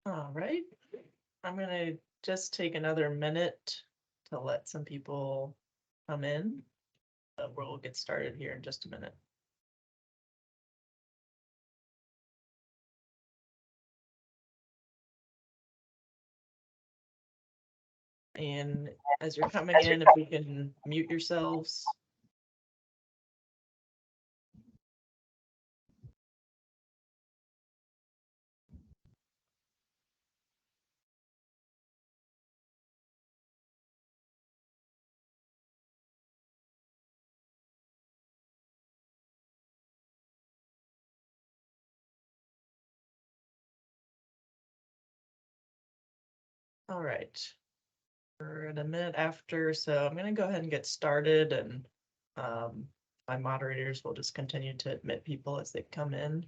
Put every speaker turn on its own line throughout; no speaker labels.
All right. I'm going to just take another minute to let some people come in. We'll get started here in just a minute. And as you're coming in, if we can mute yourselves. All right. We're at a minute after, so I'm going to go ahead and get started, and my moderators will just continue to admit people as they come in.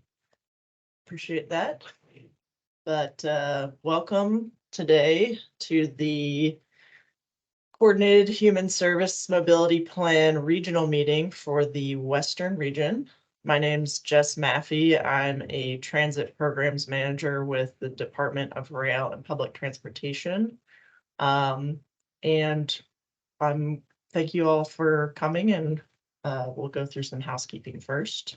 Appreciate that. But welcome today to the Coordinated Human Service Mobility Plan Regional Meeting for the Western Region. My name's Jess Maffey. I'm a Transit Programs Manager with the Department of Rail and Public Transportation. And thank you all for coming, and we'll go through some housekeeping first.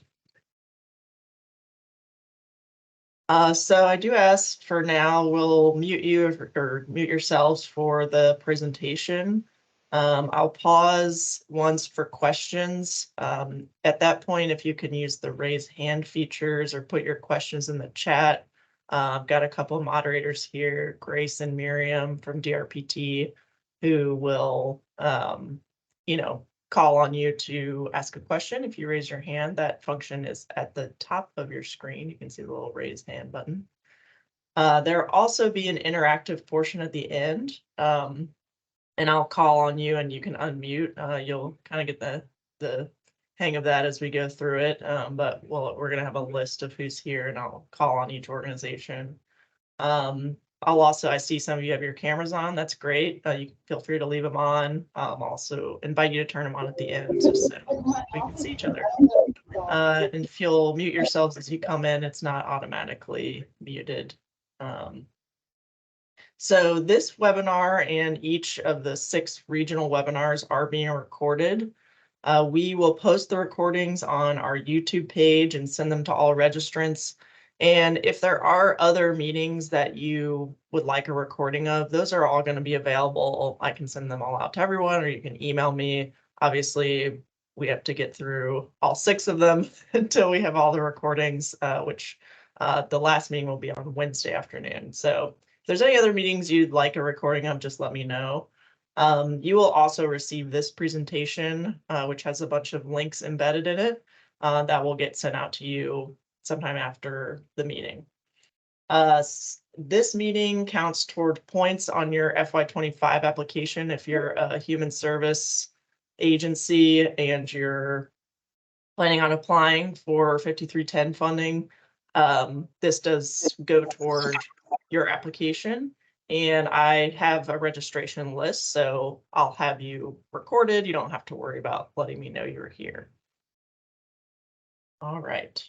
So I do ask for now, we'll mute you or mute yourselves for the presentation. I'll pause once for questions. At that point, if you can use the raise hand features or put your questions in the chat. I've got a couple of moderators here, Grace and Miriam from DRPT, who will, call on you to ask a question. If you raise your hand, that function is at the top of your screen. You can see the little raise hand button. There'll also be an interactive portion at the end, and I'll call on you and you can unmute. You'll kind of get the hang of that as we go through it, but we're going to have a list of who's here, and I'll call on each organization. I see some of you have your cameras on. That's great. You can feel free to leave them on. I'll also invite you to turn them on at the end just so we can see each other. And if you'll mute yourselves as you come in, it's not automatically muted. So this webinar and each of the 6 regional webinars are being recorded. We will post the recordings on our YouTube page and send them to all registrants. And if there are other meetings that you would like a recording of, those are all going to be available. I can send them all out to everyone, or you can email me. Obviously, we have to get through all 6 of them until we have all the recordings, which the last meeting will be on Wednesday afternoon. So if there's any other meetings you'd like a recording of, just let me know. You will also receive this presentation, which has a bunch of links embedded in it, that will get sent out to you sometime after the meeting. This meeting counts toward points on your FY25 application. If you're a human service agency and you're planning on applying for 5310 funding, this does go toward your application. And I have a registration list, so I'll have you recorded. You don't have to worry about letting me know you're here. All right.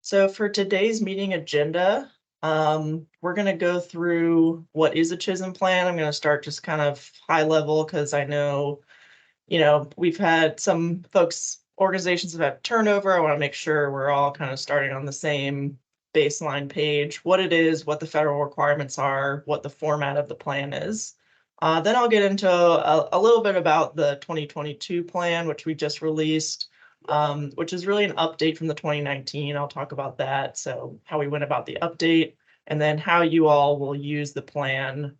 So for today's meeting agenda, we're going to go through what is a CHSM plan. I'm going to start just kind of high level because I know, we've had some organizations have had turnover. I want to make sure we're all kind of starting on the same baseline page, what it is, what the federal requirements are, what the format of the plan is. Then I'll get into a little bit about the 2022 plan, which we just released. Which is really an update from the 2019. I'll talk about that. So how we went about the update, and then how you all will use the plan.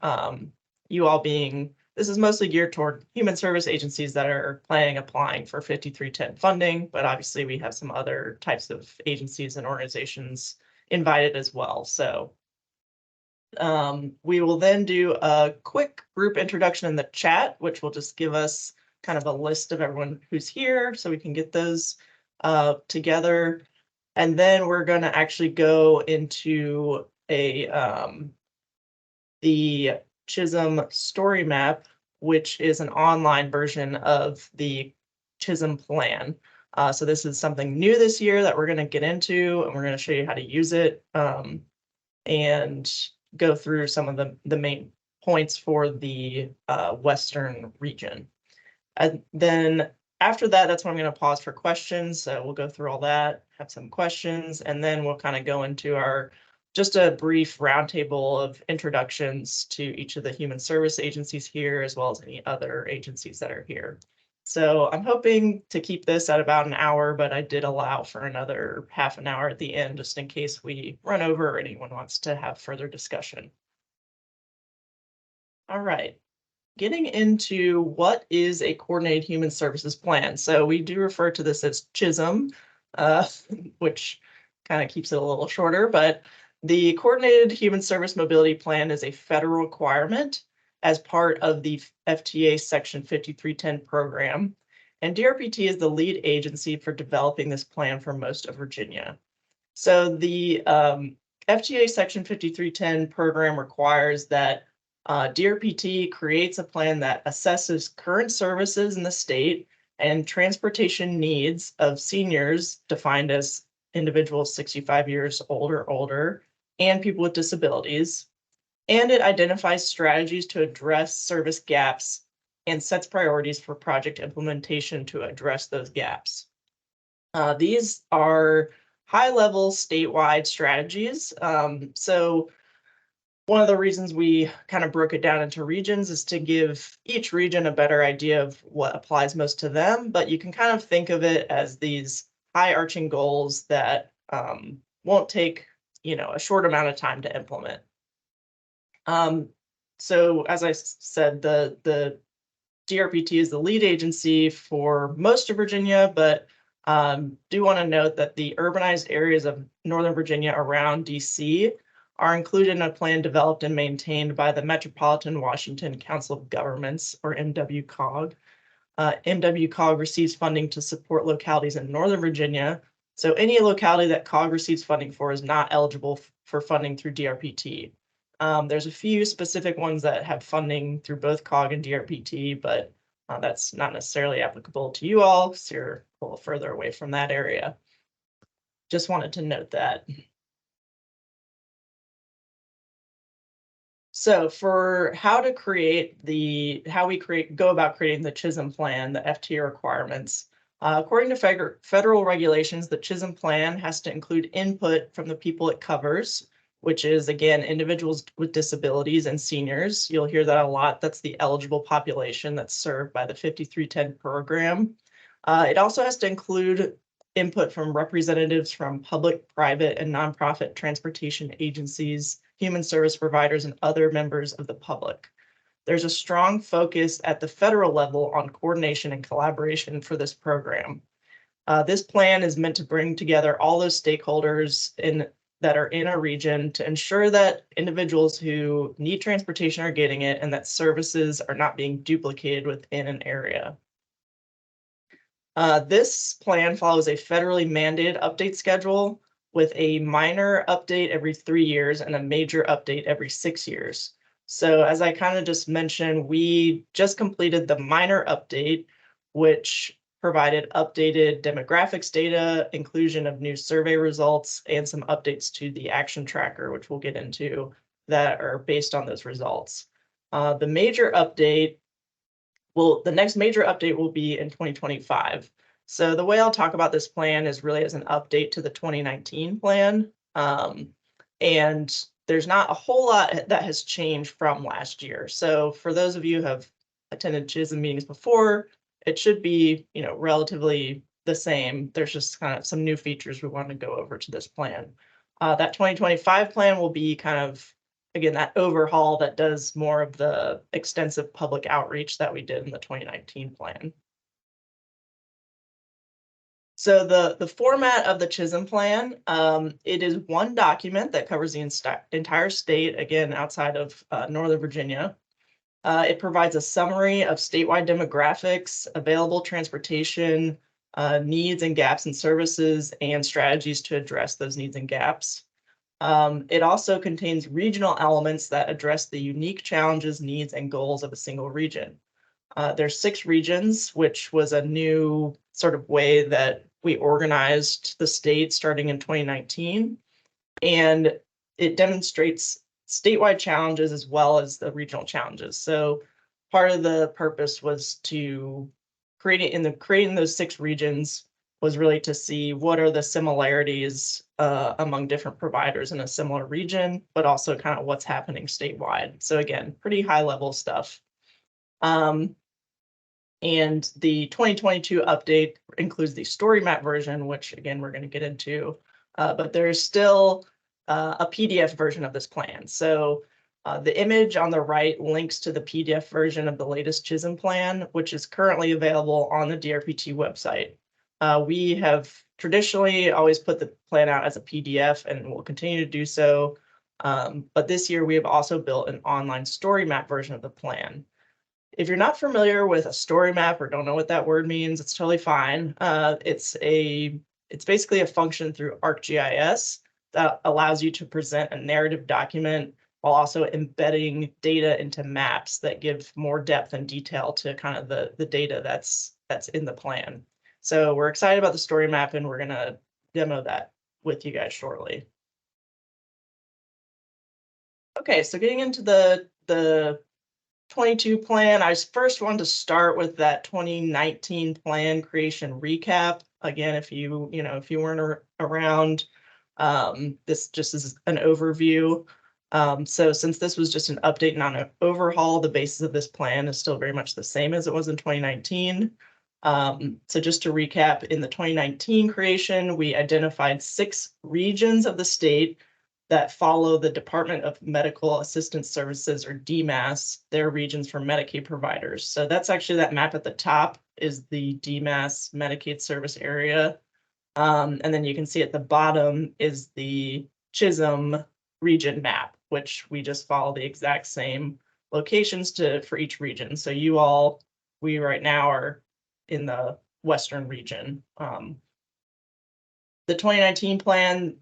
This is mostly geared toward human service agencies that are applying for 5310 funding, but obviously we have some other types of agencies and organizations invited as well. So we will then do a quick group introduction in the chat, which will just give us kind of a list of everyone who's here so we can get those together. And then we're going to actually go into the CHSM story map, which is an online version of the CHSM plan. So this is something new this year that we're going to get into, and we're going to show you how to use it. and go through some of the main points for the Western region. And then after that, that's when I'm going to pause for questions. So we'll go through all that, have some questions, and then we'll kind of go into our just a brief roundtable of introductions to each of the human service agencies here, as well as any other agencies that are here. So I'm hoping to keep this at about an hour, but I did allow for another half an hour at the end, just in case we run over or anyone wants to have further discussion. All right. Getting into what is a coordinated human services plan. So we do refer to this as CHSM, which kind of keeps it a little shorter, but the Coordinated Human Service Mobility Plan is a federal requirement as part of the FTA Section 5310 program. And DRPT is the lead agency for developing this plan for most of Virginia. So the FTA Section 5310 program requires that DRPT creates a plan that assesses current services in the state and transportation needs of seniors, defined as individuals 65 years old or older, and people with disabilities. And it identifies strategies to address service gaps and sets priorities for project implementation to address those gaps. These are high-level statewide strategies. So one of the reasons we kind of broke it down into regions is to give each region a better idea of what applies most to them, but you can kind of think of it as these high arching goals that won't take, a short amount of time to implement. So as I said, the DRPT is the lead agency for most of Virginia, but do want to note that the urbanized areas of Northern Virginia around DC are included in a plan developed and maintained by the Metropolitan Washington Council of Governments, or MWCOG. MWCOG receives funding to support localities in Northern Virginia. So any locality that COG receives funding for is not eligible for funding through DRPT. There's a few specific ones that have funding through both COG and DRPT, but that's not necessarily applicable to you all because you're a little further away from that area. Just wanted to note that. So for how we go about creating the CHSM plan, the FTA requirements, according to federal regulations, the CHSM plan has to include input from the people it covers, which is, again, individuals with disabilities and seniors. You'll hear that a lot. That's the eligible population that's served by the 5310 program. It also has to include input from representatives from public, private, and nonprofit transportation agencies, human service providers, and other members of the public. There's a strong focus at the federal level on coordination and collaboration for this program. This plan is meant to bring together all those stakeholders that are in a region to ensure that individuals who need transportation are getting it and that services are not being duplicated within an area. This plan follows a federally mandated update schedule with a minor update every 3 years and a major update every 6 years. So as I kind of just mentioned, we just completed the minor update, which provided updated demographics data, inclusion of new survey results, and some updates to the action tracker, which we'll get into, that are based on those results. The next major update will be in 2025. So the way I'll talk about this plan is really as an update to the 2019 plan. And there's not a whole lot that has changed from last year. So for those of you who have attended CHSM meetings before, it should be, relatively the same. There's just kind of some new features we want to go over to this plan. That 2025 plan will be kind of, again, that overhaul that does more of the extensive public outreach that we did in the 2019 plan. So the format of the CHSM plan, it is one document that covers the entire state, again, outside of Northern Virginia. It provides a summary of statewide demographics, available transportation, needs and gaps in services, and strategies to address those needs and gaps. It also contains regional elements that address the unique challenges, needs, and goals of a single region. There's 6 regions, which was a new sort of way that we organized the state starting in 2019. And it demonstrates statewide challenges as well as the regional challenges. So part of the purpose was to creating those 6 regions was really to see what are the similarities among different providers in a similar region, but also kind of what's happening statewide. So again, pretty high level stuff. And the 2022 update includes the story map version, which again, we're going to get into, but there's still a PDF version of this plan. So the image on the right links to the PDF version of the latest CHSM plan, which is currently available on the DRPT website. We have traditionally always put the plan out as a PDF and will continue to do so. But this year we have also built an online story map version of the plan. If you're not familiar with a story map or don't know what that word means, it's totally fine. It's basically a function through ArcGIS that allows you to present a narrative document while also embedding data into maps that give more depth and detail to kind of the data that's in the plan. So we're excited about the story map, and we're going to demo that with you guys shortly. Okay, so getting into the 22 plan, I first wanted to start with that 2019 plan creation recap. Again, if you weren't around, this just is an overview. So since this was just an update, not an overhaul, the basis of this plan is still very much the same as it was in 2019. So just to recap, in the 2019 creation, we identified 6 regions of the state that follow the Department of Medical Assistance Services, or DMAS, their regions for Medicaid providers. So that's actually that map at the top is the DMAS Medicaid service area. And then you can see at the bottom is the CHSM region map, which we just follow the exact same locations for each region. So we right now are in the Western region. The 2019 plan,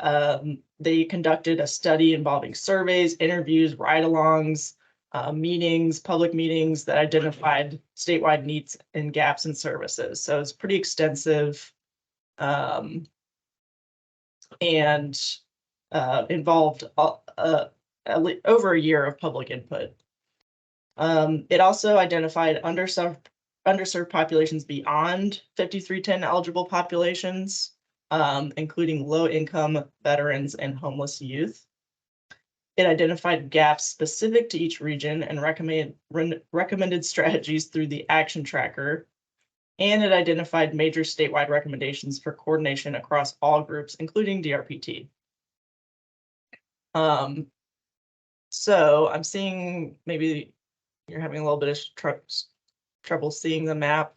they conducted a study involving surveys, interviews, ride-alongs, meetings, public meetings that identified statewide needs and gaps in services. So it's pretty extensive and involved over a year of public input. It also identified underserved populations beyond 5310 eligible populations, including low-income veterans and homeless youth. It identified gaps specific to each region and recommended strategies through the action tracker. And it identified major statewide recommendations for coordination across all groups, including DRPT. So I'm seeing maybe you're having a little bit of trouble seeing the map.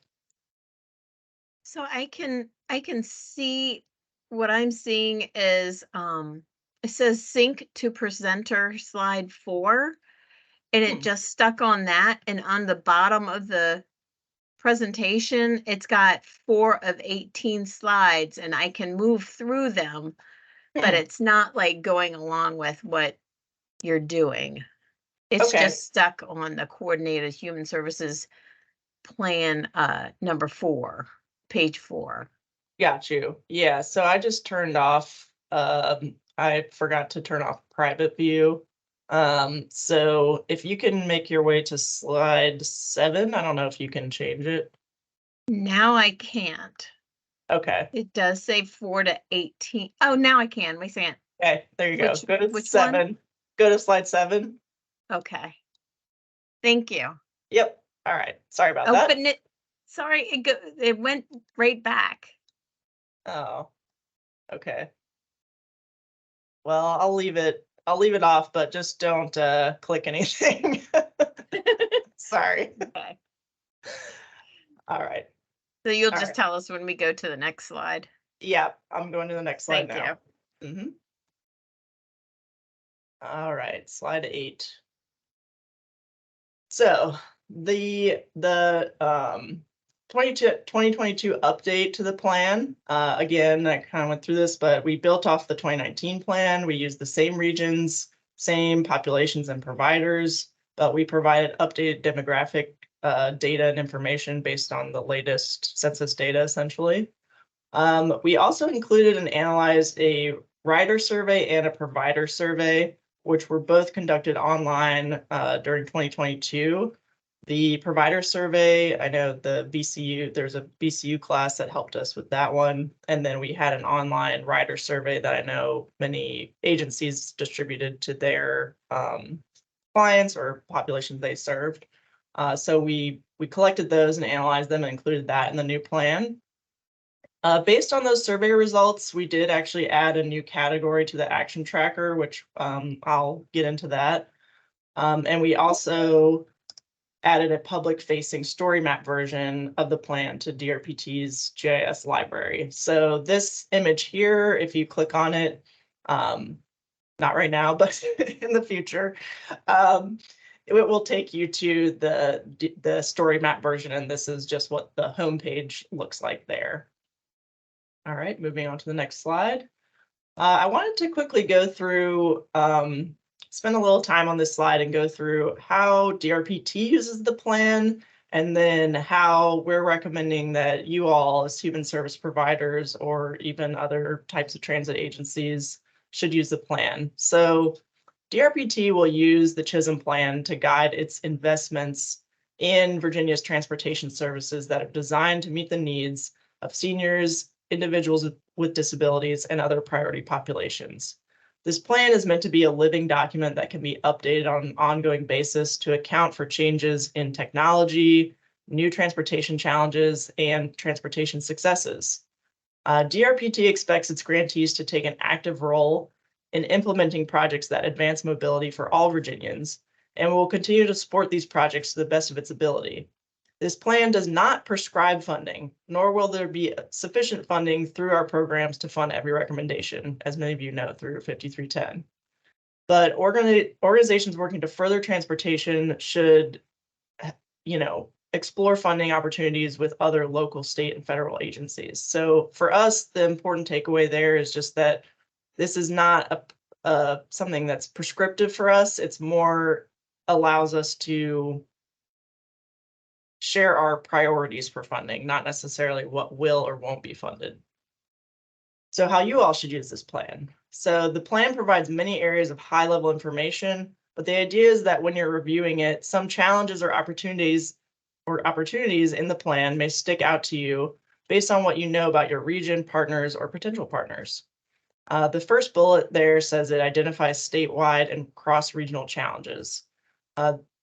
So I can see what I'm seeing is it says sync to presenter slide 4, and it just stuck on that, and on the bottom of the presentation it's got 4 of 18 slides, and I can move through them, but it's not like going along with what you're doing. It's just stuck on the coordinated human services plan number 4, page 4.
Got you. Yeah, so I just turned off, I forgot to turn off private view. So if you can make your way to slide 7, I don't know if you can change it.
Now I can't.
Okay.
It does say 4 to 18. Oh, now I can. We can't.
Okay, there you go. Go to
which
7.
One?
Go to slide 7.
Okay. Thank you.
Yep. All right. Sorry about that.
But sorry, it went right back.
Oh, okay. Well, I'll leave it off, but just don't click anything. Sorry.
Okay.
All right.
So you'll just tell us when we go to the next slide.
Yeah, I'm going to the next slide now.
Thank
you. Mm-hmm. All right, slide 8. So the 2022 update to the plan, again, I kind of went through this, but we built off the 2019 plan. We used the same regions, same populations and providers, but we provided updated demographic data and information based on the latest census data, essentially. We also included and analyzed a rider survey and a provider survey, which were both conducted online during 2022. The provider survey, I know the BCU, there's a BCU class that helped us with that one. And then we had an online rider survey that I know many agencies distributed to their clients or populations they served. So we collected those and analyzed them and included that in the new plan. Based on those survey results, we did actually add a new category to the action tracker, which I'll get into that. And we also added a public-facing story map version of the plan to DRPT's GIS library. So this image here, if you click on it, not right now, but in the future, it will take you to the story map version, and this is just what the homepage looks like there. All right, moving on to the next slide. I wanted to quickly go through, spend a little time on this slide and go through how DRPT uses the plan, and then how we're recommending that you all as human service providers or even other types of transit agencies should use the plan. So DRPT will use the CHSM plan to guide its investments in Virginia's transportation services that are designed to meet the needs of seniors, individuals with disabilities, and other priority populations. This plan is meant to be a living document that can be updated on an ongoing basis to account for changes in technology, new transportation challenges, and transportation successes. DRPT expects its grantees to take an active role in implementing projects that advance mobility for all Virginians, and will continue to support these projects to the best of its ability. This plan does not prescribe funding, nor will there be sufficient funding through our programs to fund every recommendation, as many of you know through 5310. But organizations working to further transportation should, explore funding opportunities with other local, state, and federal agencies. So for us, the important takeaway there is just that this is not something that's prescriptive for us. It's more allows us to share our priorities for funding, not necessarily what will or won't be funded. So how you all should use this plan. So the plan provides many areas of high-level information, but the idea is that when you're reviewing it, some challenges or opportunities in the plan may stick out to you based on what you know about your region, partners, or potential partners. The first bullet there says it identifies statewide and cross-regional challenges.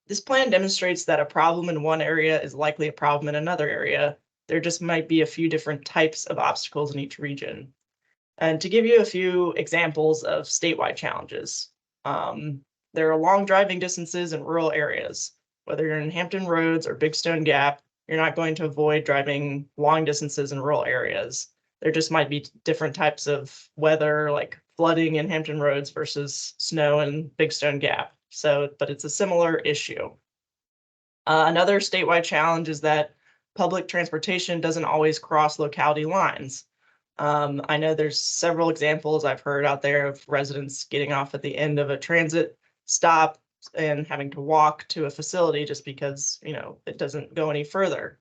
This plan demonstrates that a problem in one area is likely a problem in another area. There just might be a few different types of obstacles in each region. And to give you a few examples of statewide challenges, there are long driving distances in rural areas. Whether you're in Hampton Roads or Big Stone Gap, you're not going to avoid driving long distances in rural areas. There just might be different types of weather, like flooding in Hampton Roads versus snow in Big Stone Gap. So, but it's a similar issue. Another statewide challenge is that public transportation doesn't always cross locality lines. I know there's several examples I've heard out there of residents getting off at the end of a transit stop and having to walk to a facility just because, it doesn't go any further.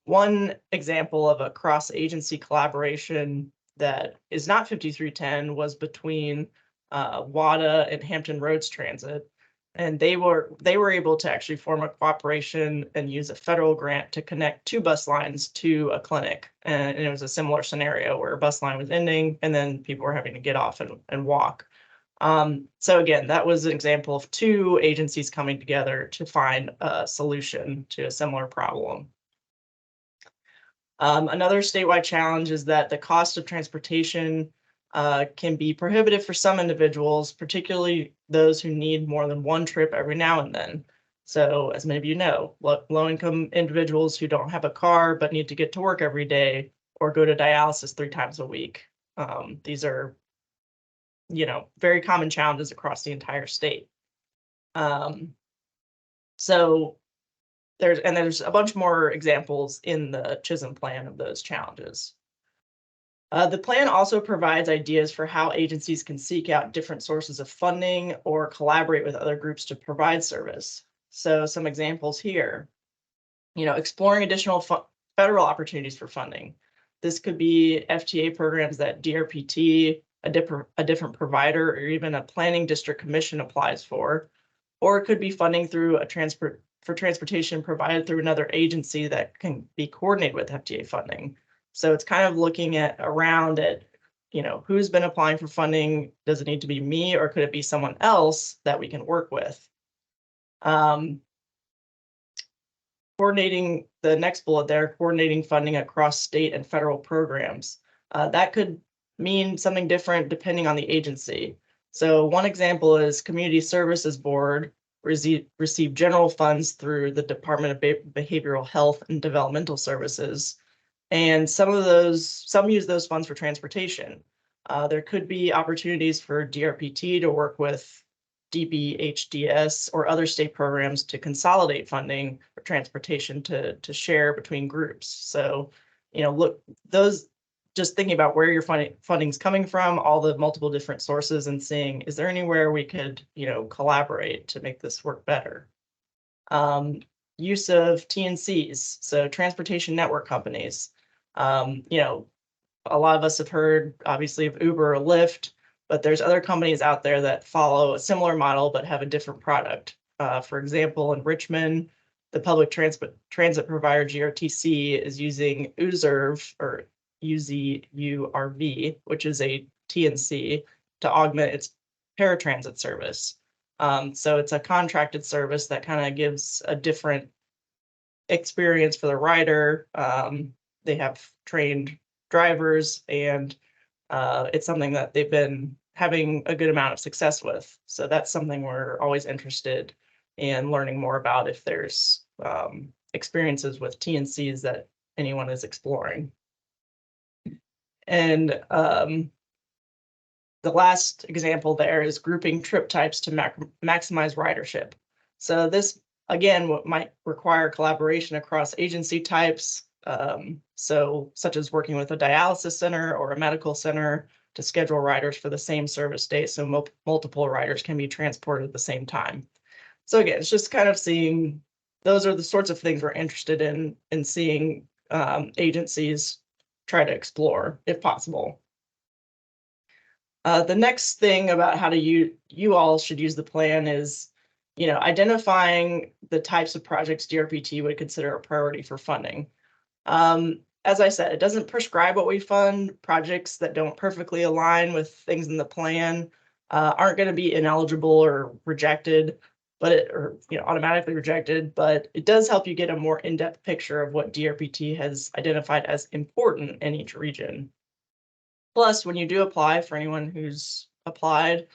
One example of a cross-agency collaboration that is not 5310 was between WADA and Hampton Roads Transit, and they were able to actually form a cooperation and use a federal grant to connect two bus lines to a clinic. And it was a similar scenario where a bus line was ending and then people were having to get off and walk. So again, that was an example of two agencies coming together to find a solution to a similar problem. Another statewide challenge is that the cost of transportation can be prohibitive for some individuals, particularly those who need more than one trip every now and then. So as many of you know, low-income individuals who don't have a car but need to get to work every day or go to dialysis 3 times a week. These are, very common challenges across the entire state. So there's a bunch more examples in the CHSM plan of those challenges. The plan also provides ideas for how agencies can seek out different sources of funding or collaborate with other groups to provide service. So some examples here, exploring additional federal opportunities for funding. This could be FTA programs that DRPT a different provider or even a planning district commission applies for, or it could be funding through transportation provided through another agency that can be coordinated with FDA funding. So it's kind of looking around at, who's been applying for funding. Does it need to be me, or could it be someone else that we can work with? Coordinating, the next bullet there, coordinating funding across state and federal programs. That could mean something different depending on the agency. So one example is Community Services Board receive general funds through the Department of Behavioral Health and Developmental Services. And some use those funds for transportation. There could be opportunities for DRPT to work with DBHDS or other state programs to consolidate funding for transportation to share between groups. So, look, just thinking about where your funding's coming from, all the multiple different sources, and seeing, is there anywhere we could, collaborate to make this work better? Use of TNCs, so transportation network companies. A lot of us have heard, obviously, of Uber or Lyft, but there's other companies out there that follow a similar model but have a different product. For example, in Richmond, the public transit provider GRTC is using UZURV, or UZURV, which is a TNC, to augment its paratransit service. So it's a contracted service that kind of gives a different experience for the rider. They have trained drivers, and it's something that they've been having a good amount of success with. So that's something we're always interested in learning more about, if there's experiences with TNCs that anyone is exploring. And the last example there is grouping trip types to maximize ridership. So this, again, what might require collaboration across agency types. So such as working with a dialysis center or a medical center to schedule riders for the same service day, so multiple riders can be transported at the same time. So again, it's just kind of seeing, those are the sorts of things we're interested in seeing agencies try to explore if possible. The next thing about how to you all should use the plan is, identifying the types of projects DRPT would consider a priority for funding. As I said, it doesn't prescribe what we fund. Projects that don't perfectly align with things in the plan aren't going to be ineligible or rejected, or automatically rejected. But it does help you get a more in-depth picture of what DRPT has identified as important in each region. Plus, when you do apply, for anyone who's applied,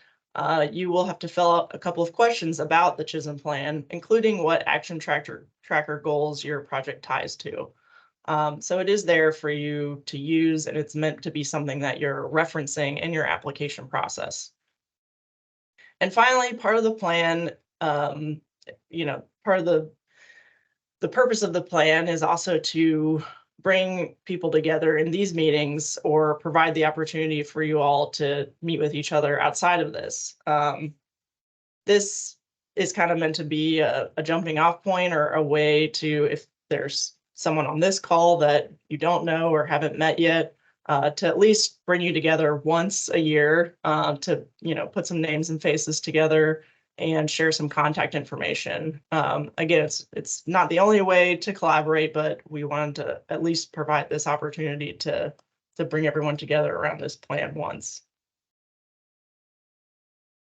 you will have to fill out a couple of questions about the CHSM plan, including what action tracker goals your project ties to. So it is there for you to use, and it's meant to be something that you're referencing in your application process. And finally, part of the plan, part of the purpose of the plan is also to bring people together in these meetings, or provide the opportunity for you all to meet with each other outside of this. This is kind of meant to be a jumping off point, or a way to, if there's someone on this call that you don't know or haven't met yet, to at least bring you together once a year, to put some names and faces together and share some contact information. Again, it's not the only way to collaborate, but we wanted to at least provide this opportunity to bring everyone together around this plan once.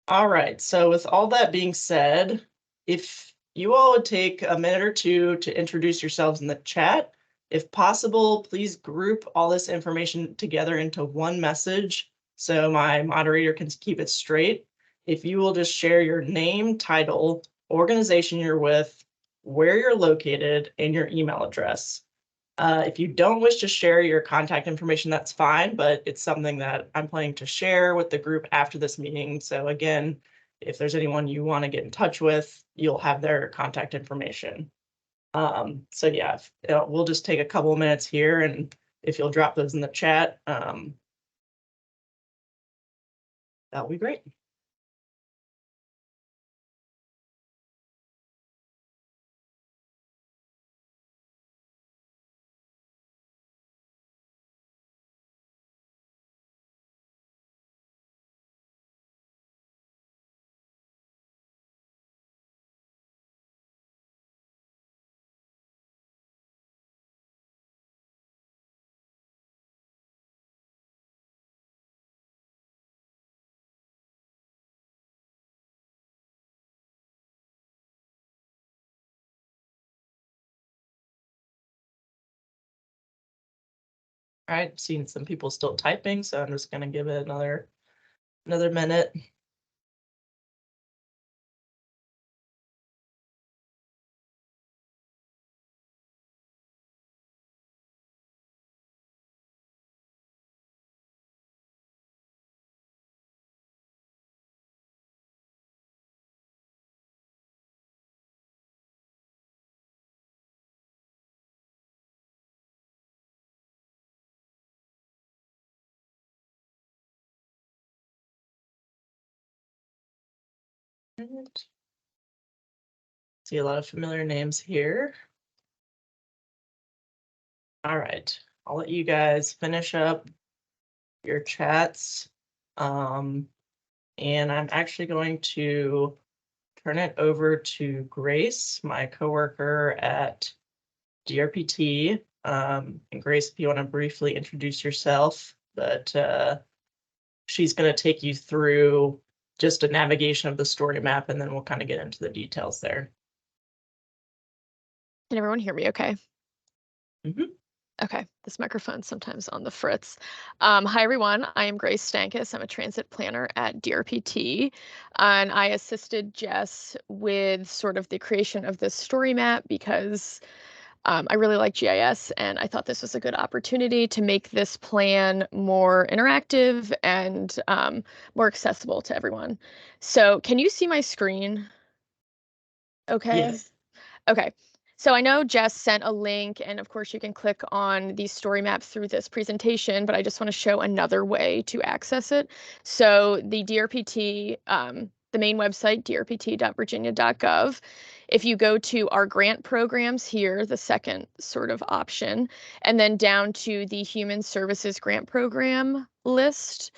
All right, so with all that being said, if you all would take a minute or two to introduce yourselves in the chat. If possible, please group all this information together into one message so my moderator can keep it straight. If you will just share your name, title, organization you're with, where you're located, and your email address. If you don't wish to share your contact information, that's fine, but it's something that I'm planning to share with the group after this meeting. So again, if there's anyone you want to get in touch with, you'll have their contact information. So yeah, we'll just take a couple of minutes here, and if you'll drop those in the chat, that'll be great. All right, seeing some people still typing, so I'm just gonna give it another minute. See a lot of familiar names here. All right, I'll let you guys finish up your chats. And I'm actually going to turn it over to Grace, my coworker at DRPT. And Grace, if you want to briefly introduce yourself, but she's going to take you through just a navigation of the story map, and then we'll kind of get into the details there.
Can everyone hear me okay?
Mhm.
Okay, this microphone's sometimes on the fritz. Hi, everyone. I am Grace Stankus. I'm a transit planner at DRPT, and I assisted Jess with sort of the creation of this story map because I really like GIS, and I thought this was a good opportunity to make this plan more interactive and more accessible to everyone. So can you see my screen? Okay.
Yes.
Okay. So I know Jess sent a link, and of course you can click on the story map through this presentation, but I just want to show another way to access it. So the DRPT, the main website, drpt.virginia.gov, if you go to our grant programs here, the second sort of option, and then down to the Human Services Grant Program list,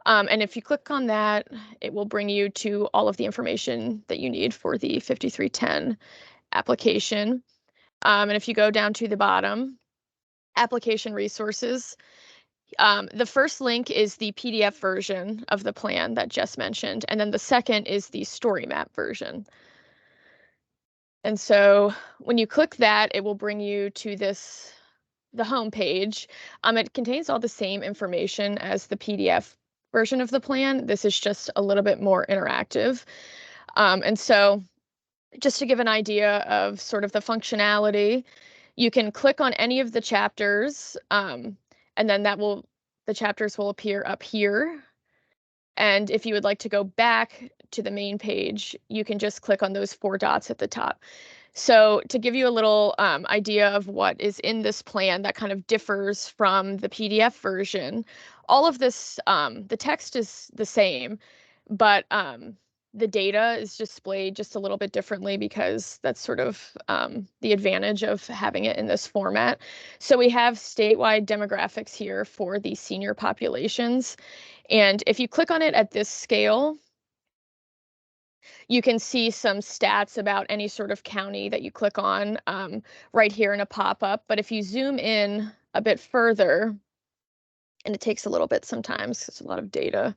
and if you click on that, it will bring you to all of the information that you need for the 5310 application. And if you go down to the bottom, application resources, the first link is the PDF version of the plan that Jess mentioned, and then the second is the story map version. And so when you click that, it will bring you to the home page. It contains all the same information as the PDF version of the plan. This is just a little bit more interactive. And so just to give an idea of sort of the functionality, you can click on any of the chapters, and then the chapters will appear up here. And if you would like to go back to the main page, you can just click on those 4 dots at the top. So to give you a little idea of what is in this plan that kind of differs from the PDF version, all of this, the text is the same, but the data is displayed just a little bit differently because that's sort of the advantage of having it in this format. So we have statewide demographics here for the senior populations. And if you click on it at this scale, you can see some stats about any sort of county that you click on right here in a pop-up. But if you zoom in a bit further, and it takes a little bit sometimes, it's a lot of data,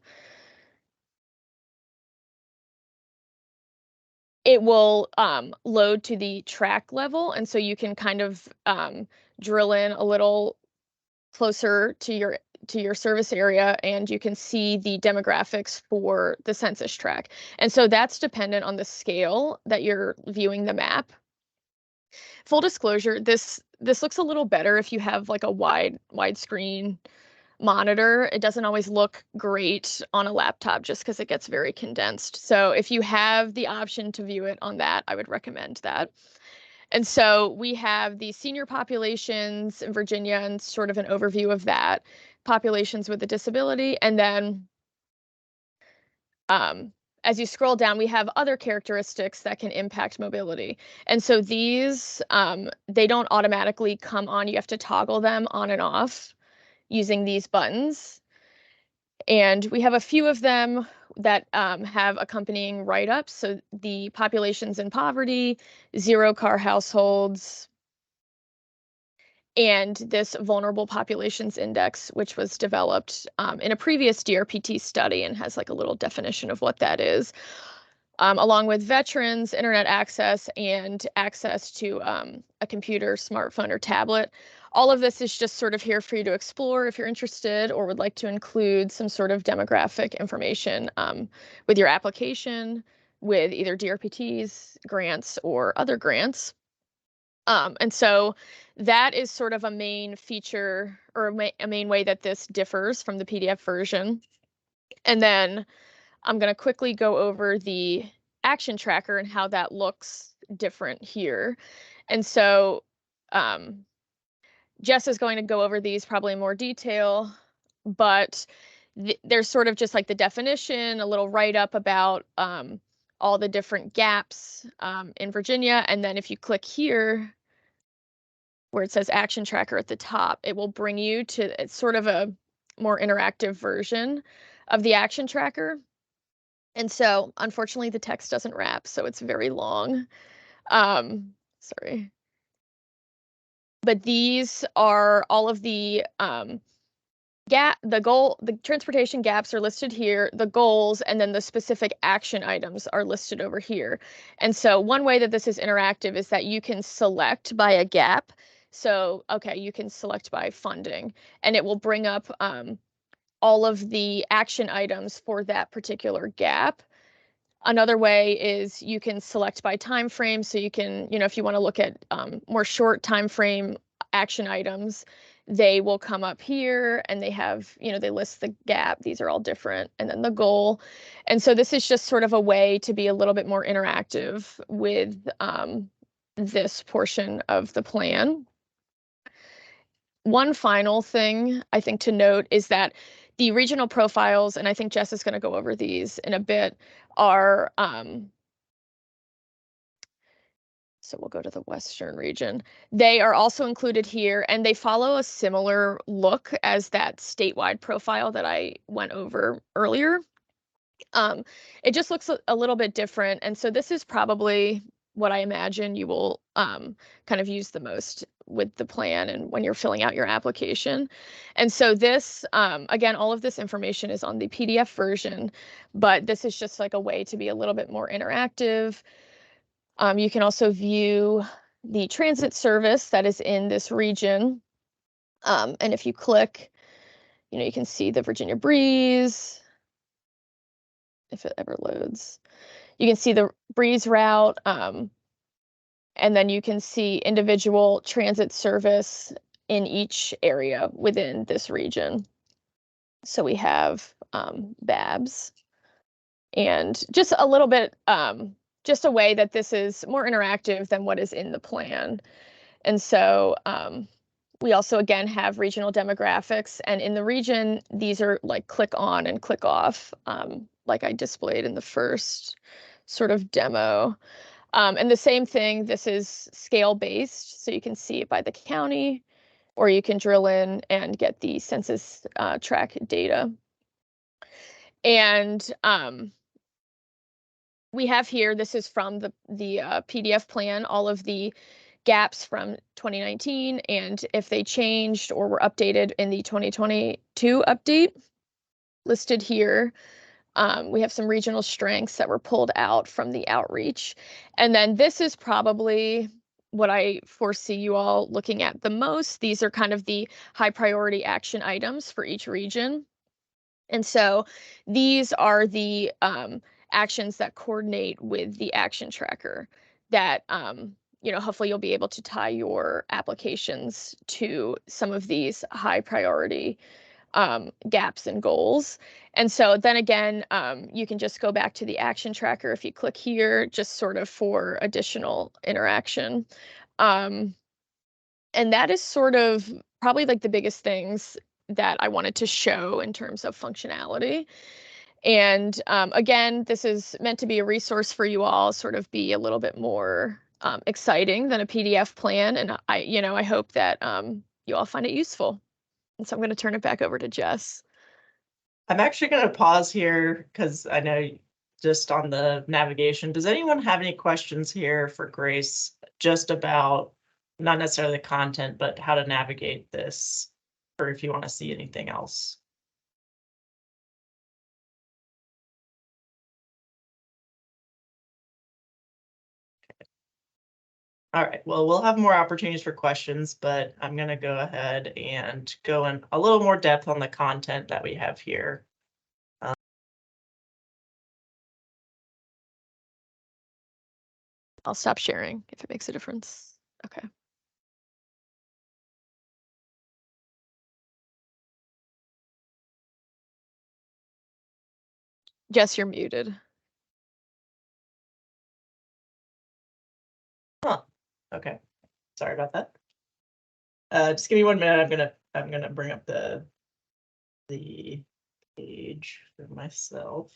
it will load to the track level. And so you can kind of drill in a little closer to your service area, and you can see the demographics for the census tract. And so that's dependent on the scale that you're viewing the map. Full disclosure, this looks a little better if you have like a widescreen monitor. It doesn't always look great on a laptop just because it gets very condensed. So if you have the option to view it on that, I would recommend that. And so we have the senior populations in Virginia and sort of an overview of that, populations with a disability, and then as you scroll down, we have other characteristics that can impact mobility. And so these, they don't automatically come on. You have to toggle them on and off using these buttons. And we have a few of them that have accompanying write-ups. So the populations in poverty, zero-car households, and this vulnerable populations index, which was developed in a previous DRPT study and has like a little definition of what that is, along with veterans, internet access, and access to a computer, smartphone, or tablet. all of this is just sort of here for you to explore if you're interested or would like to include some sort of demographic information with your application, with either DRPTs, grants, or other grants. And so that is sort of a main feature or a main way that this differs from the PDF version. And then I'm going to quickly go over the action tracker and how that looks different here. And so Jess is going to go over these probably in more detail, but there's sort of just like the definition, a little write-up about all the different gaps in Virginia. And then if you click here, where it says action tracker at the top, it will bring you to it's sort of a more interactive version of the action tracker. And so unfortunately the text doesn't wrap, so it's very long. Sorry. But these are all of the the transportation gaps are listed here, the goals, and then the specific action items are listed over here. And so one way that this is interactive is that you can select by a gap. So, okay, you can select by funding, and it will bring up all of the action items for that particular gap. Another way is you can select by time frame. So you can, if you want to look at more short time frame action items, they will come up here and they have, they list the gap. These are all different. And then the goal. And so this is just sort of a way to be a little bit more interactive with this portion of the plan. One final thing I think to note is that the regional profiles, and I think Jess is going to go over these in a bit, are so we'll go to the Western region. They are also included here, and they follow a similar look as that statewide profile that I went over earlier. It just looks a little bit different, and so this is probably what I imagine you will kind of use the most with the plan and when you're filling out your application. And so this, again, all of this information is on the PDF version, but this is just like a way to be a little bit more interactive. You can also view the transit service that is in this region. And if you click, you can see the Virginia Breeze, if it ever loads. You can see the Breeze route, and then you can see individual transit service in each area within this region. So we have Babs, and just a little bit, just a way that this is more interactive than what is in the plan. And so we also, again, have regional demographics. And in the region, these are like click on and click off, like I displayed in the first sort of demo. And the same thing, this is scale based. So you can see it by the county, or you can drill in and get the census tract data. And we have here, this is from the PDF plan, all of the gaps from 2019, and if they changed or were updated in the 2022 update listed here. We have some regional strengths that were pulled out from the outreach. And then this is probably what I foresee you all looking at the most. These are kind of the high priority action items for each region. And so these are the actions that coordinate with the action tracker that, hopefully you'll be able to tie your applications to some of these high priority gaps and goals. And so then again, you can just go back to the action tracker if you click here, just sort of for additional interaction. And that is sort of probably like the biggest things that I wanted to show in terms of functionality. And again, this is meant to be a resource for you all, sort of be a little bit more exciting than a PDF plan. And I hope that you all find it useful. And so I'm going to turn it back over to Jess.
I'm actually going to pause here because I know just on the navigation, does anyone have any questions here for Grace just about not necessarily the content, but how to navigate this, or if you want to see anything else? All right, well, we'll have more opportunities for questions, but I'm going to go ahead and go in a little more depth on the content that we have here.
I'll stop sharing if it makes a difference. Okay. Jess, you're muted.
Huh. Okay. Sorry about that. Just give me 1 minute. I'm gonna bring up the page for myself.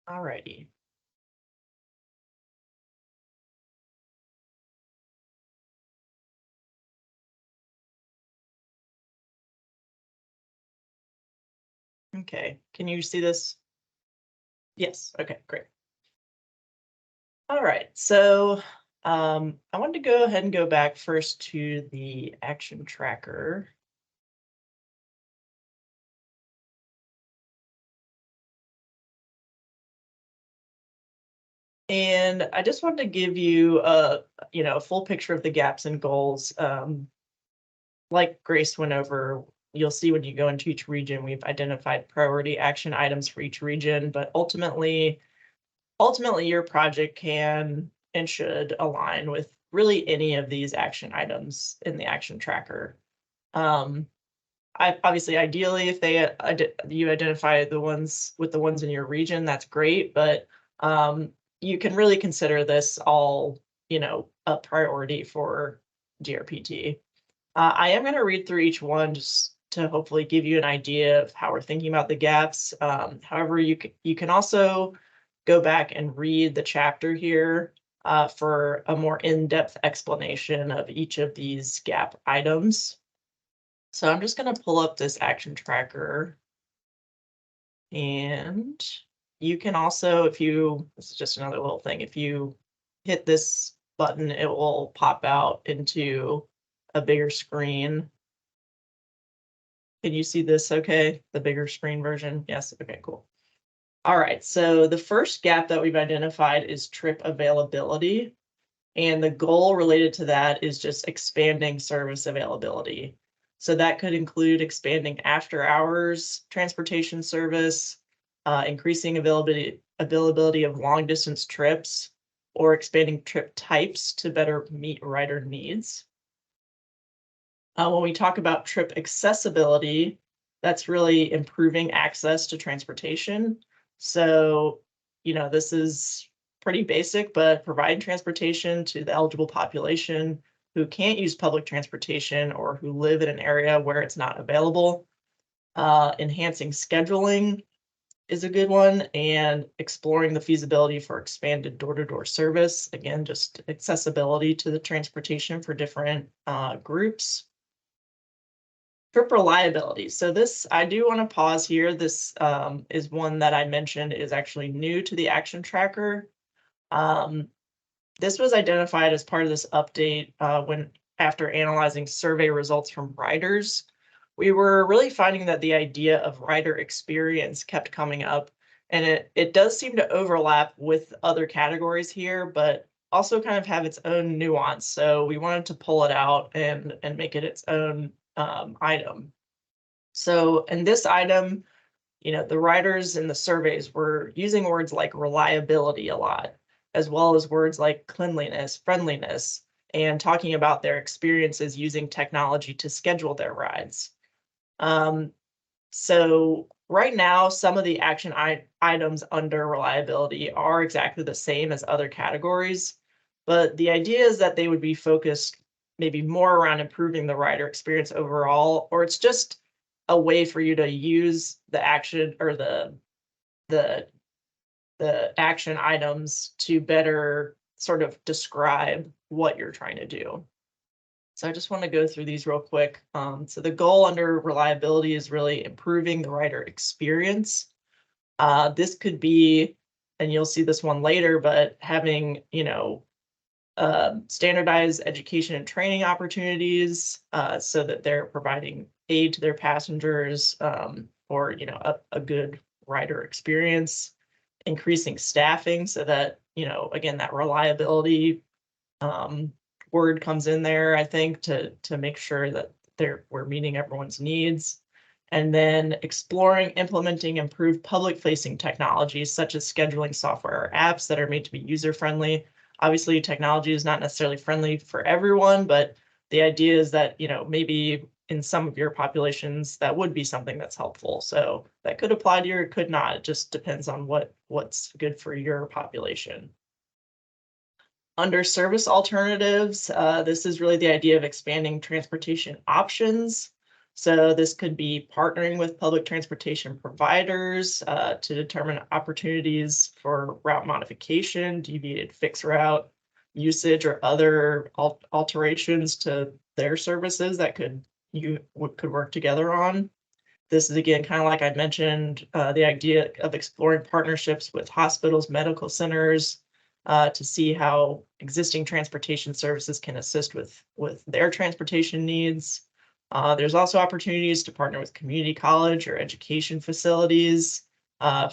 Alrighty. Okay, can you see this? Yes, okay, great. All right, so I wanted to go ahead and go back first to the action tracker. And I just wanted to give you a full picture of the gaps and goals. Like Grace went over, you'll see when you go into each region, we've identified priority action items for each region, but ultimately your project can and should align with really any of these action items in the action tracker. Obviously, ideally, if you identify the ones in your region, that's great, but you can really consider this all, a priority for DRPT. I am going to read through each one just to hopefully give you an idea of how we're thinking about the gaps. However, you can also go back and read the chapter here for a more in-depth explanation of each of these gap items. So I'm just going to pull up this action tracker. And you can also, this is just another little thing, if you hit this button, it will pop out into a bigger screen. Can you see this okay? The bigger screen version? Yes, okay, cool. All right, so the first gap that we've identified is trip availability. And the goal related to that is just expanding service availability. So that could include expanding after hours transportation service, increasing availability of long distance trips, or expanding trip types to better meet rider needs. When we talk about trip accessibility, that's really improving access to transportation. So, this is pretty basic, but providing transportation to the eligible population who can't use public transportation or who live in an area where it's not available. Enhancing scheduling is a good one, and exploring the feasibility for expanded door-to-door service. Again, just accessibility to the transportation for different groups. Trip reliability. So this, I do want to pause here. This is one that I mentioned is actually new to the action tracker. This was identified as part of this update after analyzing survey results from riders. We were really finding that the idea of rider experience kept coming up, and it does seem to overlap with other categories here, but also kind of have its own nuance. So we wanted to pull it out and make it its own item. So in this item, the writers in the surveys were using words like reliability a lot, as well as words like cleanliness, friendliness, and talking about their experiences using technology to schedule their rides. So right now, some of the action items under reliability are exactly the same as other categories, but the idea is that they would be focused maybe more around improving the rider experience overall, or it's just a way for you to use the action or the action items to better sort of describe what you're trying to do. So I just want to go through these real quick. So the goal under reliability is really improving the rider experience. This could be, and you'll see this one later, but having, standardized education and training opportunities so that they're providing aid to their passengers, or, you know, a good rider experience, increasing staffing so that, you know, again, that reliability word comes in there, I think, to make sure that we're meeting everyone's needs. And then exploring implementing improved public-facing technologies such as scheduling software or apps that are made to be user-friendly. Obviously, technology is not necessarily friendly for everyone, but the idea is that, you know, maybe in some of your populations that would be something that's helpful. So that could apply to you or could not. It just depends on what's good for your population. Under service alternatives, this is really the idea of expanding transportation options. So this could be partnering with public transportation providers to determine opportunities for route modification, deviated fixed route usage, or other alterations to their services that could work together on. This is, again, kind of like I mentioned, the idea of exploring partnerships with hospitals, medical centers, to see how existing transportation services can assist with their transportation needs. There's also opportunities to partner with community college or education facilities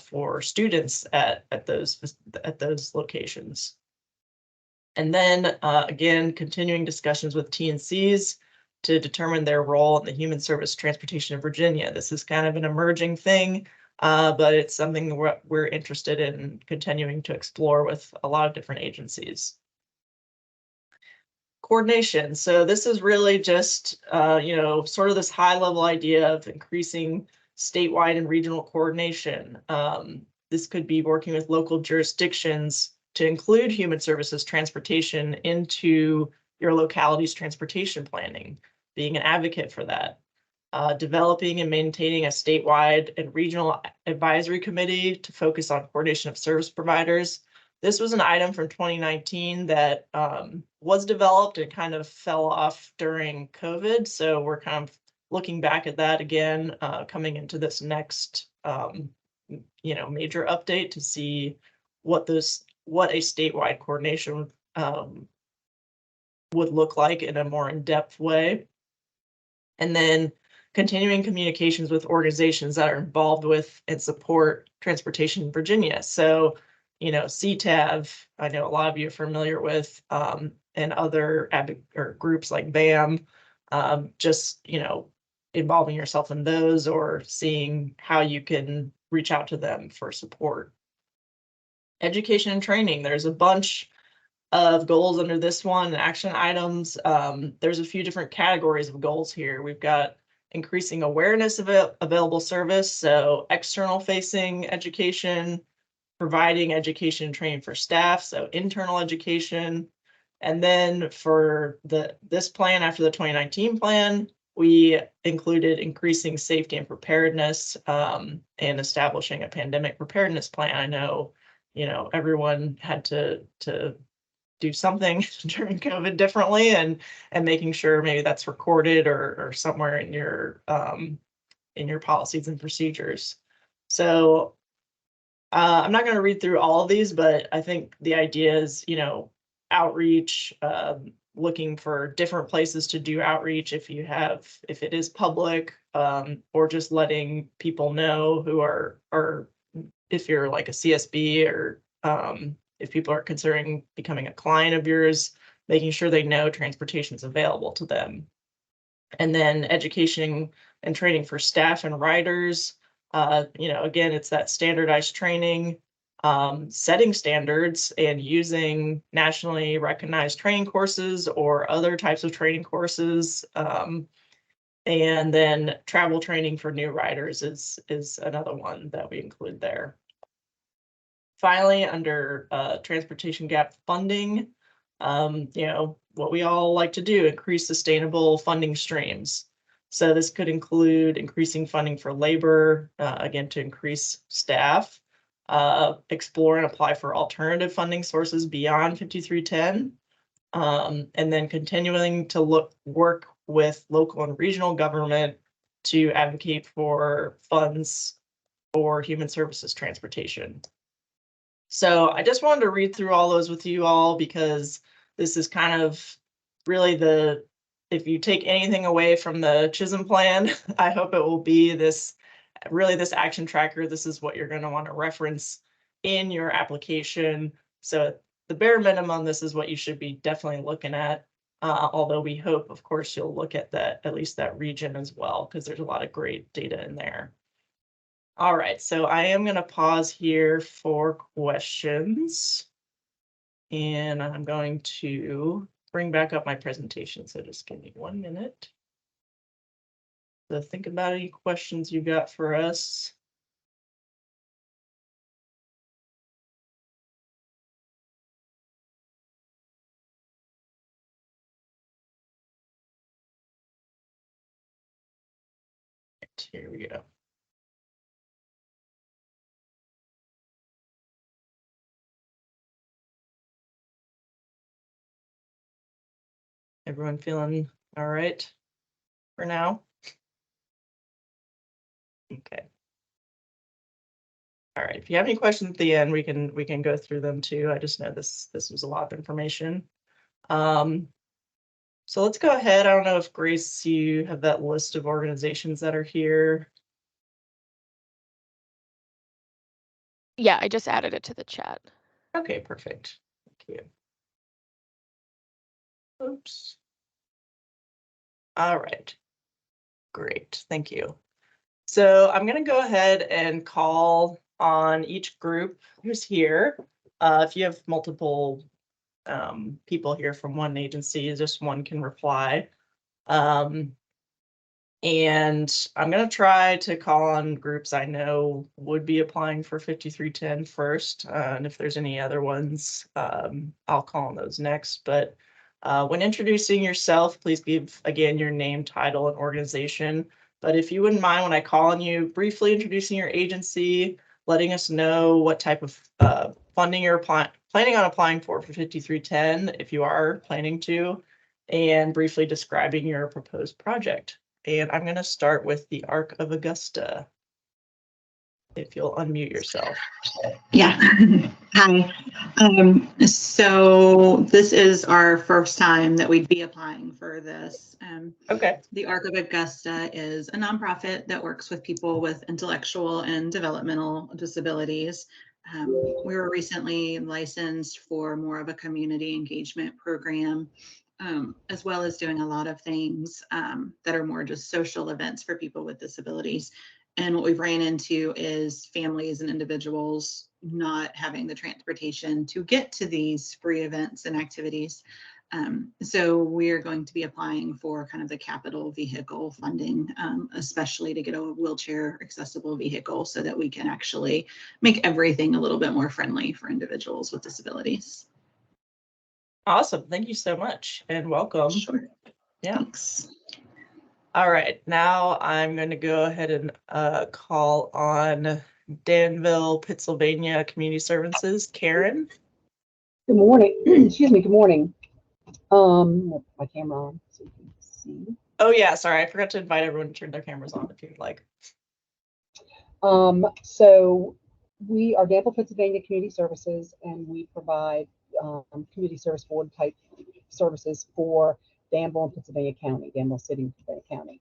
for students at those locations. And then again, continuing discussions with TNCs to determine their role in the human service transportation of Virginia. This is kind of an emerging thing, but it's something we're interested in continuing to explore with a lot of different agencies. Coordination. So this is really just, you know, sort of this high level idea of increasing statewide and regional coordination. This could be working with local jurisdictions to include human services transportation into your locality's transportation planning, being an advocate for that. Developing and maintaining a statewide and regional advisory committee to focus on coordination of service providers. This was an item from 2019 that was developed and kind of fell off during COVID. So we're kind of looking back at that again, coming into this next, you know, major update to see what a statewide coordination would look like in a more in-depth way. And then continuing communications with organizations that are involved with and support transportation in Virginia. So, you know, CTAV, I know a lot of you are familiar with, and other groups like BAM, just, you know, involving yourself in those or seeing how you can reach out to them for support. Education and training, there's a bunch of goals under this one, action items. There's a few different categories of goals here. We've got increasing awareness of available service, so external facing education, providing education and training for staff, so internal education. And then for this plan after the 2019 plan, we included increasing safety and preparedness, and establishing a pandemic preparedness plan. I know, you know, everyone had to do something during COVID differently, and making sure maybe that's recorded or somewhere in your policies and procedures. So I'm not going to read through all of these, but I think the idea is, you know, outreach, looking for different places to do outreach if it is public, or just letting people know who are, or if you're like a CSB, or if people are considering becoming a client of yours, making sure they know transportation is available to them. And then education and training for staff and riders. You know, again, it's that standardized training, setting standards and using nationally recognized training courses or other types of training courses. And then travel training for new riders is another one that we include there. Finally, under transportation gap funding, you know, what we all like to do, increase sustainable funding streams. So this could include increasing funding for labor, again, to increase staff, explore and apply for alternative funding sources beyond 5310, and then continuing to work with local and regional government to advocate for funds for human services transportation. So I just wanted to read through all those with you all because this is kind of really if you take anything away from the CHSM plan, I hope it will be this action tracker. This is what you're going to want to reference in your application. So the bare minimum, this is what you should be definitely looking at. Although we hope, of course, you'll look at at least that region as well, because there's a lot of great data in there. All right, so I am going to pause here for questions. And I'm going to bring back up my presentation. So just give me 1 minute. So think about any questions you got for us. Here we go. Everyone feeling all right for now? Okay. All right. If you have any questions at the end, we can go through them too. I just know this was a lot of information. So let's go ahead. I don't know if Grace, you have that list of organizations that are here.
Yeah, I just added it to the chat.
Okay, perfect. Thank you. Oops. All right. Great. Thank you. So I'm going to go ahead and call on each group who's here. If you have multiple people here from one agency, just one can reply. And I'm going to try to call on groups I know would be applying for 5310 first. And if there's any other ones, I'll call on those next. But when introducing yourself, please give, again, your name, title, and organization. But if you wouldn't mind, when I call on you, briefly introducing your agency, letting us know what type of funding you're planning on applying for 5310, if you are planning to, and briefly describing your proposed project. And I'm going to start with the Arc of Augusta. If you'll unmute yourself.
Yeah. Hi. So this is our first time that we'd be applying for this.
Okay.
The Arc of Augusta is a nonprofit that works with people with intellectual and developmental disabilities. We were recently licensed for more of a community engagement program, as well as doing a lot of things that are more just social events for people with disabilities. And what we've ran into is families and individuals not having the transportation to get to these free events and activities. So we're going to be applying for kind of the capital vehicle funding, especially to get a wheelchair accessible vehicle so that we can actually make everything a little bit more friendly for individuals with disabilities.
Awesome. Thank you so much and welcome.
Sure.
Yeah.
Thanks.
All right. Now I'm going to go ahead and call on Danville, Pennsylvania Community Services. Karen.
Good morning. Excuse me. Good morning. My camera on so you can see.
Oh yeah, sorry. I forgot to invite everyone to turn their cameras on if you'd like.
So we are Danville, Pennsylvania Community Services, and we provide community service board type services for Danville and Pennsylvania County, Danville City and Pennsylvania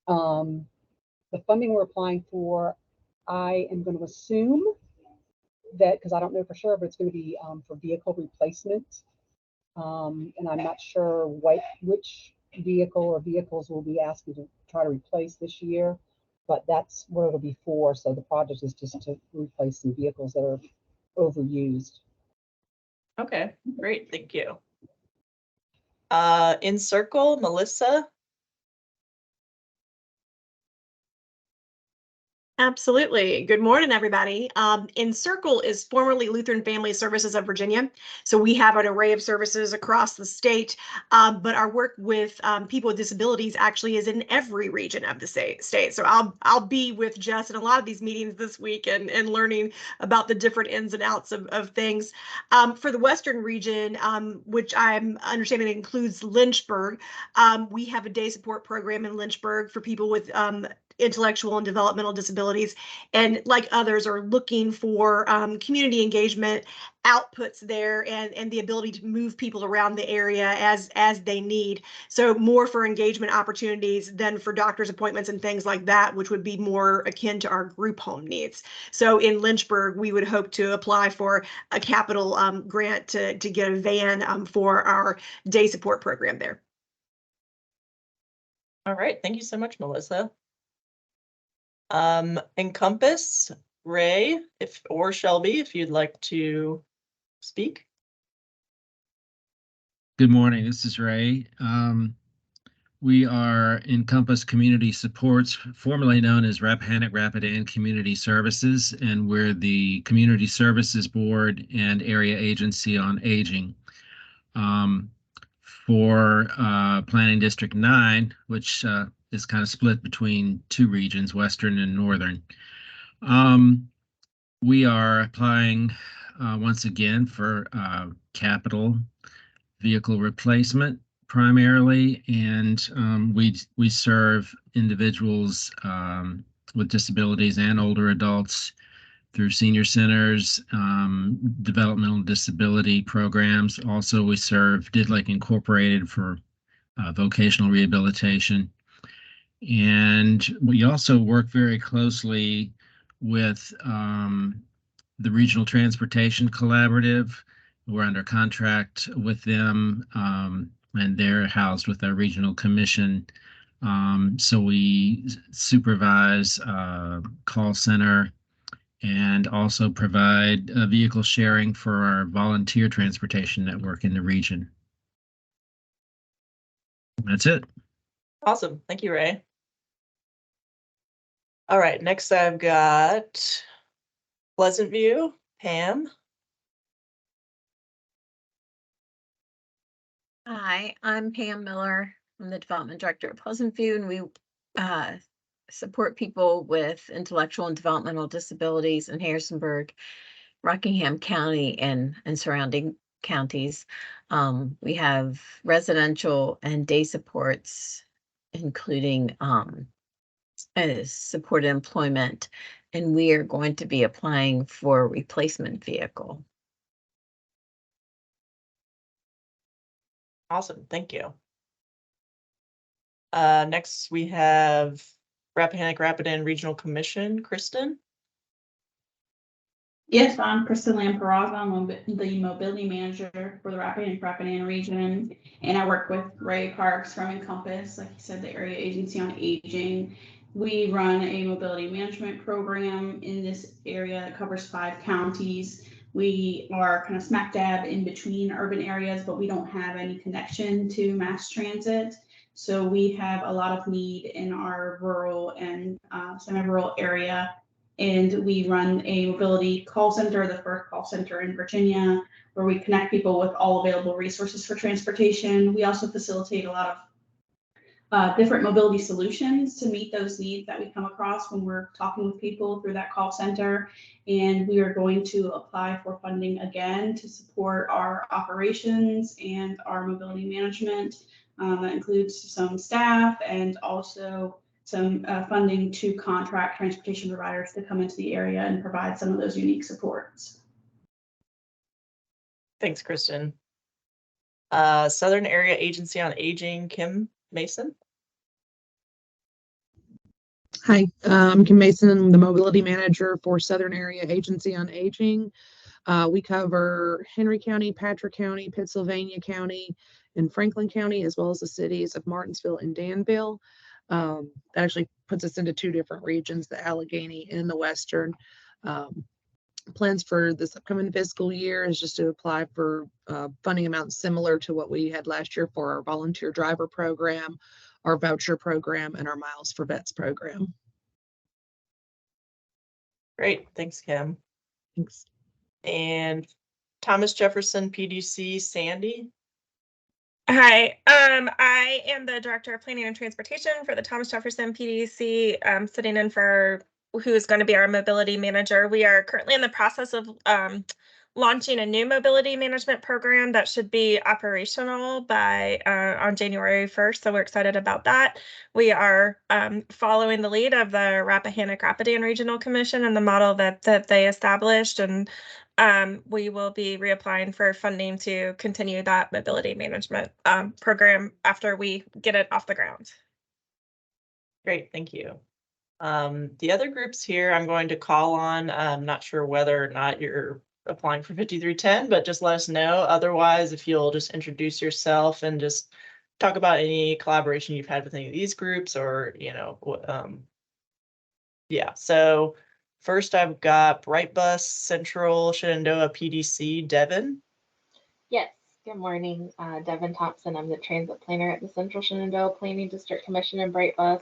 County. The funding we're applying for, I am going to assume that, because I don't know for sure, but it's going to be for vehicle replacement. And I'm not sure which vehicle or vehicles will be asking to try to replace this year, but that's what it'll be for. So the project is just to replace some vehicles that are overused.
Okay, great. Thank you. In Circle, Melissa.
Absolutely. Good morning, everybody. Encircle is formerly Lutheran Family Services of Virginia. So we have an array of services across the state, but our work with people with disabilities actually is in every region of the state. So I'll be with Jess in a lot of these meetings this week and learning about the different ins and outs of things. For the Western region, which I'm understanding includes Lynchburg, we have a day support program in Lynchburg for people with intellectual and developmental disabilities, and like others are looking for community engagement outputs there, and the ability to move people around the area as they need. So more for engagement opportunities than for doctor's appointments and things like that, which would be more akin to our group home needs. So in Lynchburg, we would hope to apply for a capital grant to get a van for our day support program there.
All right, thank you so much, Melissa. Encompass, Ray, or Shelby, if you'd like to speak.
Good morning, this is Ray. We are Encompass Community Supports, formerly known as Rappahannock Rapidan Community Services, and we're the Community Services Board and Area Agency on Aging. For Planning District 9, which is kind of split between two regions, Western and Northern. We are applying once again for capital vehicle replacement primarily, and we serve individuals with disabilities and older adults through senior centers, developmental disability programs. Also, we serve DIDLIC Incorporated for vocational rehabilitation. And we also work very closely with the Regional Transportation Collaborative. We're under contract with them, and they're housed with our regional commission. So we supervise call center and also provide vehicle sharing for our volunteer transportation network in the region. That's it.
Awesome. Thank you, Ray. All right, next I've got Pleasant View, Pam.
Hi, I'm Pam Miller. I'm the Development Director at Pleasant View, and we support people with intellectual and developmental disabilities in Harrisonburg, Rockingham County, and surrounding counties. We have residential and day supports, including supported employment, and we are going to be applying for a replacement vehicle.
Awesome, thank you. Next we have Rappahannock Rapidan Regional Commission, Kristen.
Yes, I'm Kristen Lamparaza. I'm the mobility manager for the Rappahannock Rapidan region, and I work with Ray Parks from Encompass, like you said, the Area Agency on Aging. We run a mobility management program in this area that covers 5 counties. We are kind of smack dab in between urban areas, but we don't have any connection to mass transit. So we have a lot of need in our rural and semi-rural area. And we run a mobility call center, the first call center in Virginia, where we connect people with all available resources for transportation. We also facilitate a lot of different mobility solutions to meet those needs that we come across when we're talking with people through that call center. And we are going to apply for funding again to support our operations and our mobility management. That includes some staff and also some funding to contract transportation providers to come into the area and provide some of those unique supports.
Thanks, Kristen. Southern Area Agency on Aging, Kim Mason.
Hi, I'm Kim Mason. I'm the mobility manager for Southern Area Agency on Aging. We cover Henry County, Patrick County, Pittsylvania County, and Franklin County, as well as the cities of Martinsville and Danville. That actually puts us into 2 different regions, the Allegheny and the Western. Plans for this upcoming fiscal year is just to apply for funding amounts similar to what we had last year for our volunteer driver program, our voucher program, and our Miles for Vets program.
Great, thanks, Kim.
Thanks.
And Thomas Jefferson PDC, Sandy.
Hi, I am the Director of Planning and Transportation for the Thomas Jefferson PDC, sitting in for who is going to be our mobility manager. We are currently in the process of launching a new mobility management program that should be operational by on January 1st. So we're excited about that. We are following the lead of the Rappahannock-Rapidan Regional Commission and the model that they established, and we will be reapplying for funding to continue that mobility management program after we get it off the ground.
Great, thank you. The other groups here I'm going to call on. I'm not sure whether or not you're applying for 5310, but just let us know. Otherwise, if you'll just introduce yourself and just talk about any collaboration you've had with any of these groups, or, you know, yeah. So first I've got Brightbus Central Shenandoah PDC, Devin.
Yes, good morning. Devin Thompson. I'm the transit planner at the Central Shenandoah Planning District Commission in Brightbus.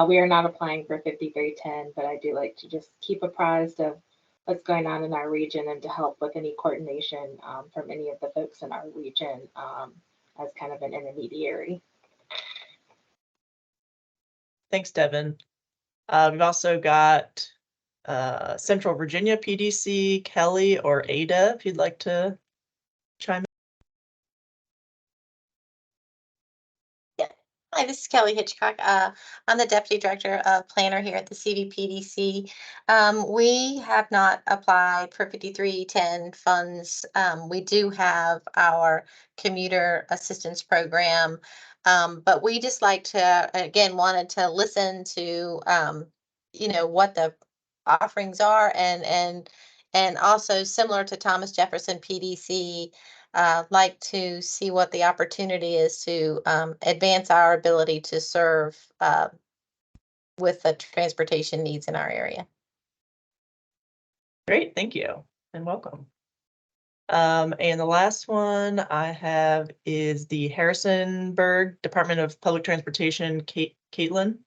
We are not applying for 5310, but I do like to just keep apprised of what's going on in our region and to help with any coordination from any of the folks in our region as kind of an intermediary.
Thanks, Devin. We've also got Central Virginia PDC, Kelly or Ada, if you'd like to chime in.
Hi, this is Kelly Hitchcock. I'm the Deputy Director of Planner here at the CVPDC. We have not applied for 5310 funds. We do have our commuter assistance program, but we just like to, again, wanted to listen to, you know, what the offerings are, and also similar to Thomas Jefferson PDC, like to see what the opportunity is to advance our ability to serve with the transportation needs in our area.
Great, thank you and welcome. And the last one I have is the Harrisonburg Department of Public Transportation, Caitlin.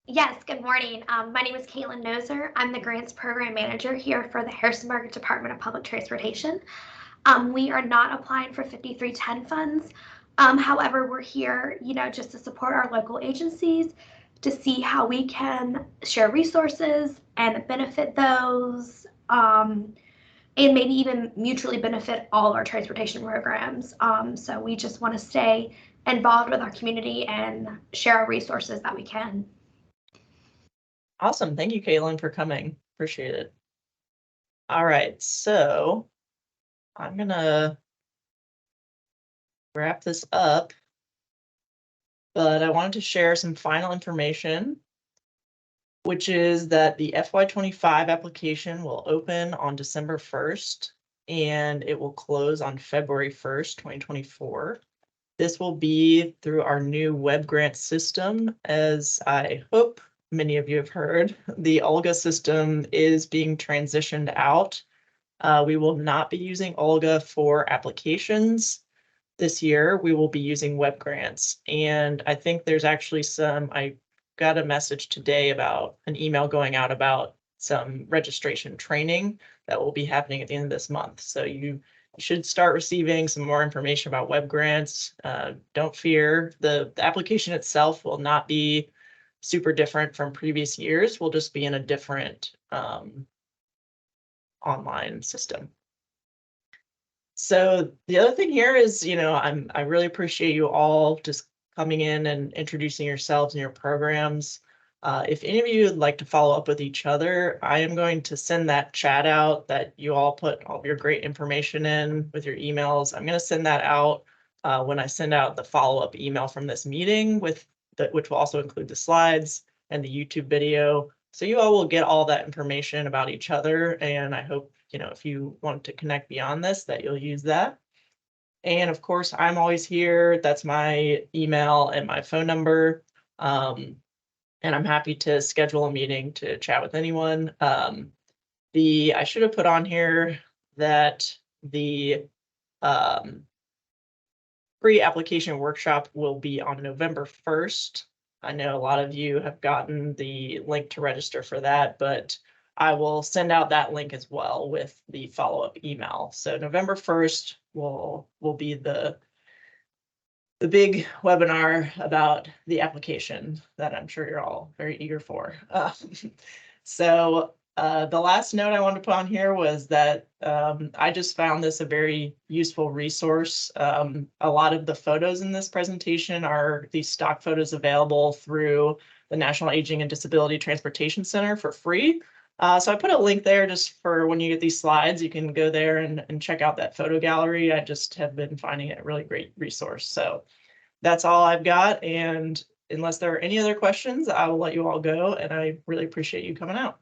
Yes, good morning. My name is Caitlin Noser. I'm the Grants Program Manager here for the Harrisonburg Department of Public Transportation. We are not applying for 5310 funds. However, we're here, you know, just to support our local agencies to see how we can share resources and benefit those, and maybe even mutually benefit all our transportation programs. So we just want to stay involved with our community and share our resources that we can.
Awesome. Thank you, Caitlin, for coming. Appreciate it. All right, so I'm gonna wrap this up, but I wanted to share some final information, which is that the FY25 application will open on December 1st and it will close on February 1st, 2024. This will be through our new web grant system. As I hope many of you have heard, the Olga system is being transitioned out. We will not be using Olga for applications this year. We will be using web grants. And I think there's actually I got a message today about an email going out about some registration training that will be happening at the end of this month. So you should start receiving some more information about web grants. Don't fear, the application itself will not be super different from previous years. We'll just be in a different online system. So the other thing here is, you know, I really appreciate you all just coming in and introducing yourselves and your programs. If any of you would like to follow up with each other, I am going to send that chat out that you all put all of your great information in with your emails. I'm going to send that out when I send out the follow-up email from this meeting, which will also include the slides and the YouTube video. So you all will get all that information about each other. And I hope, you know, if you want to connect beyond this, that you'll use that. And of course, I'm always here. That's my email and my phone number. And I'm happy to schedule a meeting to chat with anyone. I should have put on here that the pre-application workshop will be on November 1st. I know a lot of you have gotten the link to register for that, but I will send out that link as well with the follow-up email. So November 1st will be the big webinar about the application that I'm sure you're all very eager for. So The last note I wanted to put on here was that I just found this a very useful resource. A lot of the photos in this presentation are these stock photos available through the National Aging and Disability Transportation Center for free. So I put a link there just for when you get these slides, you can go there and check out that photo gallery. I just have been finding it a really great resource. So that's all I've got. And unless there are any other questions, I will let you all go. And I really appreciate you coming out.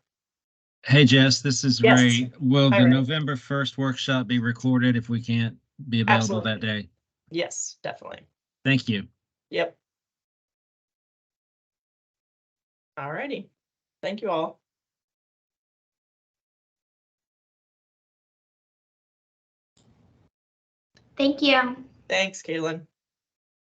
Hey, Jess, this is
Yes.
Ray. Will
Hi,
the
Ray.
November 1st workshop be recorded if we can't be available that
Absolutely.
day?
Yes, definitely.
Thank you.
Yep. All righty. Thank you all.
Thank you.
Thanks, Caitlin.